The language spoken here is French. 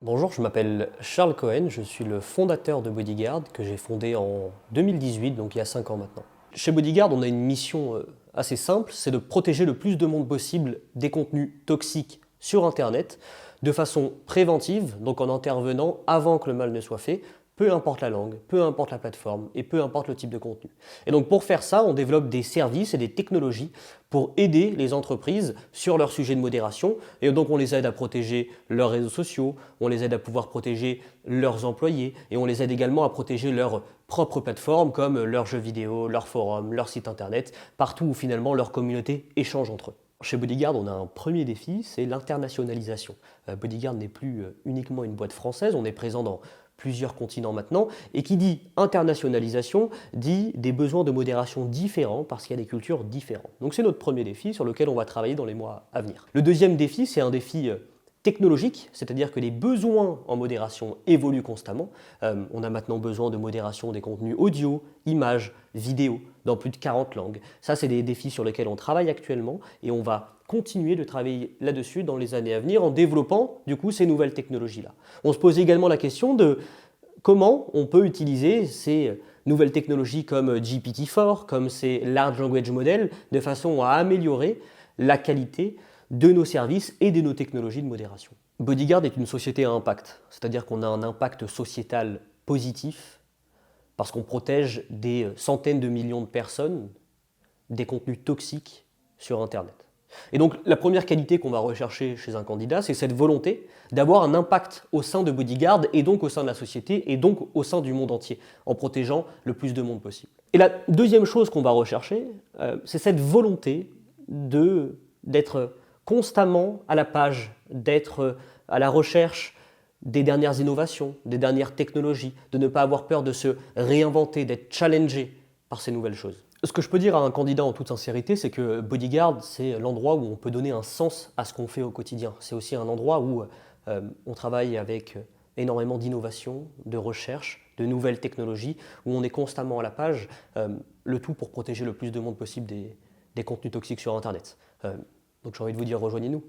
Bonjour, je m'appelle Charles Cohen, je suis le fondateur de Bodyguard que j'ai fondé en 2018, donc il y a 5 ans maintenant. Chez Bodyguard, on a une mission assez simple, c'est de protéger le plus de monde possible des contenus toxiques sur Internet de façon préventive, donc en intervenant avant que le mal ne soit fait, peu importe la langue, peu importe la plateforme et peu importe le type de contenu. Et donc pour faire ça, on développe des services et des technologies pour aider les entreprises sur leur sujet de modération. Et donc on les aide à protéger leurs réseaux sociaux, on les aide à pouvoir protéger leurs employés et on les aide également à protéger leurs propres plateformes comme leurs jeux vidéo, leurs forums, leurs sites internet, partout où finalement leur communauté échange entre eux. Chez Bodyguard, on a un premier défi, c'est l'internationalisation. Bodyguard n'est plus uniquement une boîte française, on est présent dans plusieurs continents maintenant, et qui dit internationalisation dit des besoins de modération différents parce qu'il y a des cultures différentes. Donc c'est notre premier défi sur lequel on va travailler dans les mois à venir. Le deuxième défi, c'est un défi technologique, c'est-à-dire que les besoins en modération évoluent constamment. On a maintenant besoin de modération des contenus audio, images, vidéo, dans plus de 40 langues. Ça, c'est des défis sur lesquels on travaille actuellement et on va continuer de travailler là-dessus dans les années à venir en développant du coup ces nouvelles technologies-là. On se pose également la question de comment on peut utiliser ces nouvelles technologies comme GPT-4, comme ces Large Language Models, de façon à améliorer la qualité de nos services et de nos technologies de modération. Bodyguard est une société à impact, c'est-à-dire qu'on a un impact sociétal positif parce qu'on protège des centaines de millions de personnes des contenus toxiques sur Internet. Et donc la première qualité qu'on va rechercher chez un candidat, c'est cette volonté d'avoir un impact au sein de Bodyguard et donc au sein de la société et donc au sein du monde entier, en protégeant le plus de monde possible. Et la deuxième chose qu'on va rechercher, c'est cette volonté d'être constamment à la page, d'être à la recherche des dernières innovations, des dernières technologies, de ne pas avoir peur de se réinventer, d'être challengé par ces nouvelles choses. Ce que je peux dire à un candidat en toute sincérité, c'est que Bodyguard, c'est l'endroit où on peut donner un sens à ce qu'on fait au quotidien. C'est aussi un endroit où on travaille avec énormément d'innovation, de recherche, de nouvelles technologies, où on est constamment à la page, le tout pour protéger le plus de monde possible des contenus toxiques sur Internet. Donc j'ai envie de vous dire, rejoignez-nous.